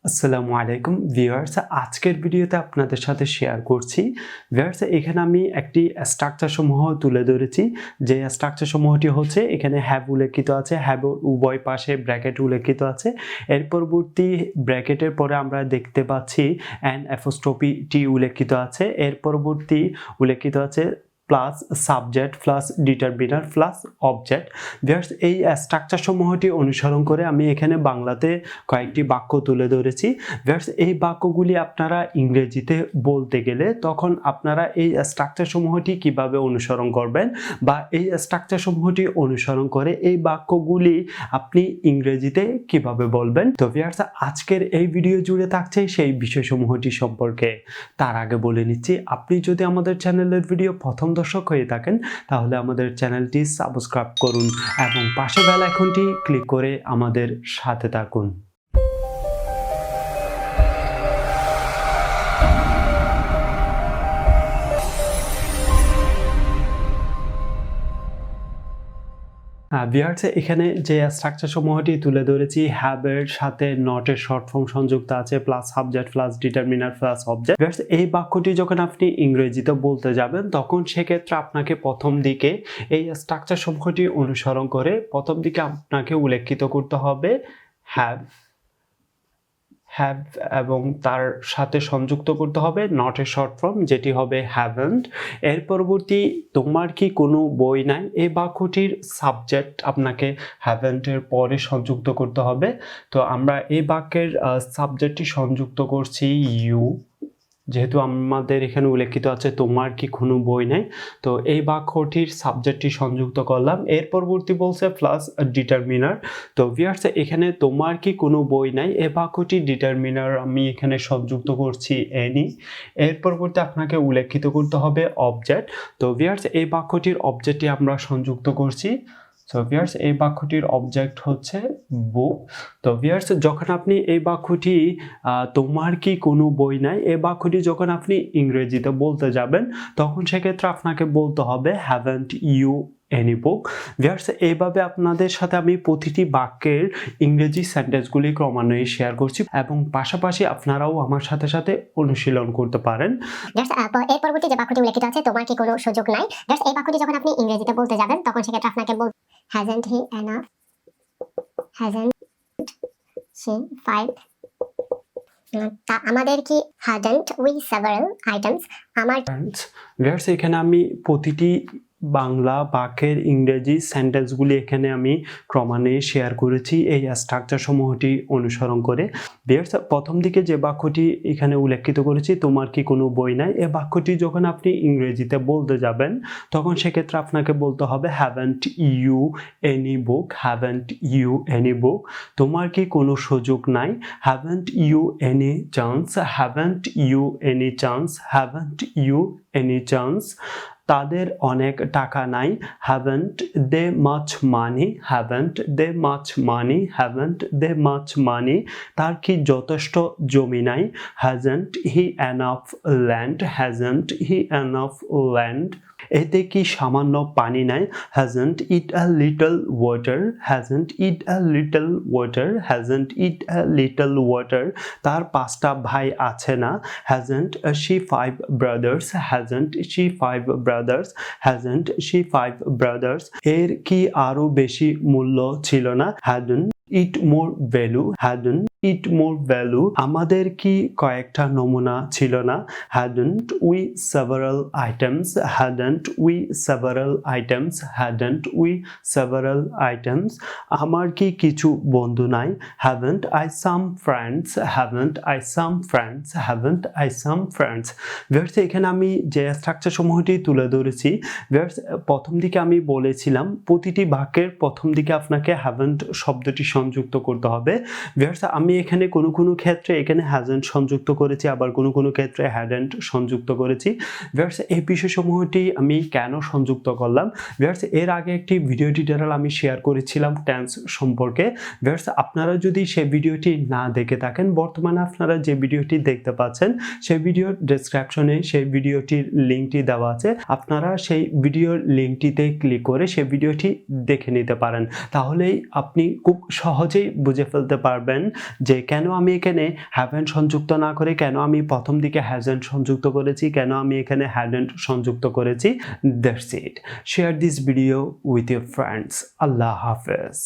আসসালামু আলাইকুম ভিউয়ার্স, আজকের ভিডিওতে আপনাদের সাথে শেয়ার করছি। ভিউয়ার্স, এখানে আমি একটি স্ট্রাকচার সমূহ তুলে ধরেছি। যে স্ট্রাকচার সমূহটি হচ্ছে এখানে হ্যাভ উল্লেখিত আছে, হ্যাভ উভয় পাশে ব্র্যাকেট উল্লেখিত আছে। এর পরবর্তী ব্র্যাকেটের পরে আমরা দেখতে পাচ্ছি অ্যান অ্যাপোস্ট্রফি টি উল্লেখিত আছে। এর পরবর্তী উল্লেখিত আছে plus subject plus determiner plus object. Viewers, এই স্ট্রাকচার সমূহটি অনুসরণ করে আমি এখানে বাংলাতে কয়েকটি বাক্য তুলে ধরেছি। ভিউয়ার্স, এই বাক্যগুলি আপনারা ইংরেজিতে বলতে গেলে তখন আপনারা এই স্ট্রাকচার সমূহটি কিভাবে অনুসরণ করবেন বা এই স্ট্রাকচার সমূহটি অনুসরণ করে এই বাক্যগুলি আপনি ইংরেজিতে কিভাবে বলবেন। তো ভিউয়ার্স, আজকের এই ভিডিও জুড়ে থাকছে সেই বিষয়সমূহটি সম্পর্কে। তার আগে বলে নিচ্ছি, আপনি যদি আমাদের চ্যানেলের ভিডিও প্রথম দর্শক হয়ে থাকেন তাহলে আমাদের চ্যানেলটি সাবস্ক্রাইব করুন এবং পাশে বেল আইকনটি ক্লিক করে আমাদের সাথে থাকুন। ভিউয়ার্স, এখানে যে স্ট্রাকচার সমূহটি তুলে ধরেছি, হ্যাভের সাথে নটের শর্ট ফর্ম সংযুক্ত আছে plus subject plus determiner plus object. Viewers, এই বাক্যটি যখন আপনি ইংরেজিতে বলতে যাবেন তখন সেক্ষেত্রে আপনাকে প্রথম দিকে এই স্ট্রাকচার সমূহটি অনুসরণ করে প্রথম দিকে আপনাকে উল্লেখিত করতে হবে হ্যাভ এবং তার সাথে সংযুক্ত করতে হবে নটের শর্ট ফর্ম, যেটি হবে হ্যাভেন্ট। এর পরবর্তী তোমার কি কোনো বই নাই, এই বাক্যটির সাবজেক্ট আপনাকে হ্যাভেন্টের পরে সংযুক্ত করতে হবে। তো আমরা এই বাক্যের সাবজেক্টটি সংযুক্ত করছি ইউ, যেহেতু আমাদের এখানে উল্লেখিত আছে তোমার কি কোনো বই নাই, তো এই বাক্যটির সাবজেক্টটি সংযুক্ত করলাম। এর পরবর্তী বলছে প্লাস ডিটারমিনার। তো ভিউয়ার্স, এখানে তোমার কি কোনো বই নাই এই বাক্যটি ডিটারমিনার আমি এখানে সংযুক্ত করছি এনি। এর পরবর্তী আপনাকে উল্লেখিত করতে হবে অবজেক্ট। তো ভিউয়ার্স, এই বাক্যটির অবজেক্টটি আমরা সংযুক্ত করছি। সো ভিউয়ার্স, এই বাক্যটির অবজেক্ট হচ্ছে বুক। তো ভিউয়ার্স, যখন আপনি এই বাক্যটি তোমার কি কোনো বই নাই এই বাক্যটি যখন আপনি ইংরেজিতে বলতে যাবেন তখন সেক্ষেত্রে আপনাকে বলতে হবে haven't you any book. Viewers, এইভাবে আপনাদের সাথে আমি প্রতিটি বাক্যের ইংরেজি সেন্টেন্সগুলি ক্রমান্বয়ে শেয়ার করছি এবং পাশাপাশি আপনারাও আমার সাথে সাথে অনুশীলন করতে পারেন। এর পরবর্তী যে বাক্যটি উল্লেখিত আছে তোমার কি কোনো সুযোগ নাই, এই বাক্যটি যখন আপনি ইংরেজিতে বলতে যাবেন তখন সেক্ষেত্রে আপনাকে hasn't he enough, hasn't she five, আমাদের কি hadn't we several items, আমার ভিউয়ার্স, এখানে আমি প্রতিটি বাংলা বাক্যের ইংরেজি সেন্টেন্সগুলি এখানে আমি ক্রমান্বয়ে শেয়ার করেছি এই স্ট্রাকচার সমূহটি অনুসরণ করে। ভিউয়ার্স, প্রথম দিকে যে বাক্যটি এখানে উল্লেখিত করেছি তোমার কি কোনো বই নাই, এই বাক্যটি যখন আপনি ইংরেজিতে বলতে যাবেন তখন সেক্ষেত্রে আপনাকে বলতে হবে haven't you any book, haven't you any book. তোমার কি কোনো সুযোগ নাই, haven't you any chance, haven't you any chance, haven't you any chance. তাদের অনেক টাকা নাই, haven't they much money, haven't they much money, haven't they much money. তার কি যথেষ্ট জমি নাই, hasn't he enough land, hasn't he enough land. এতে কি সামান্য পানি নাই, hasn't it a little water, hasn't it a little water, hasn't it a little water. তার 5টা ভাই আছে না, hasn't she 5 brothers, hasn't she 5 brothers, hasn't she 5 brothers. এর কি আরো বেশি মূল্য ছিল না, হ্যাডন্ট ইট মোর ভ্যালু, হ্যাডন্ট ইট মোর ভ্যালু। আমাদের কি কয়েকটা নমুনা ছিল না, hadn't we several items, hadn't we several items, hadn't we several items. আমার কি কিছু বন্ধু নাই, haven't I some friends, haven't I some friends, haven't I some friends. Viewers, এখানে আমি যে স্ট্রাকচার সমূহটি তুলে ধরেছি, ভিউয়ার্স, প্রথম দিকে আমি বলেছিলাম প্রতিটি বাক্যের প্রথম দিকে আপনাকে হ্যাভেন্ট শব্দটি সংযুক্ত করতে হবে। ভিউয়ার্স, আমি এখানে কোনো ক্ষেত্রে এখানে হ্যাজেন্ট সংযুক্ত করেছি, আবার কোনো ক্ষেত্রে হ্যাডেন্ট সংযুক্ত করেছি। ভিউয়ার্স, এই বিষয়সমূহটি আমি কেন সংযুক্ত করলাম, ভিউয়ার্স, এর আগে একটি ভিডিও টিউটোরিয়াল আমি শেয়ার করেছিলাম টেন্স সম্পর্কে। ভিউয়ার্স, আপনারা যদি সেই ভিডিওটি না দেখে থাকেন, বর্তমানে আপনারা যে ভিডিওটি দেখতে পাচ্ছেন সেই ভিডিওর ডেসক্রিপশনে সেই ভিডিওটির লিঙ্কটি দেওয়া আছে, আপনারা সেই ভিডিওর লিঙ্কটিতে ক্লিক করে সেই ভিডিওটি দেখে নিতে পারেন। তাহলেই আপনি খুব সহজেই বুঝে ফেলতে পারবেন যে কেন আমি এখানে হ্যাভেন্ট সংযুক্ত না করে কেন আমি প্রথম দিকে হ্যাজেন্ট সংযুক্ত করেছি, কেন আমি এখানে হ্যাডেন্ট সংযুক্ত করেছি। That's it. Share this video with your friends. আল্লাহ হাফেজ।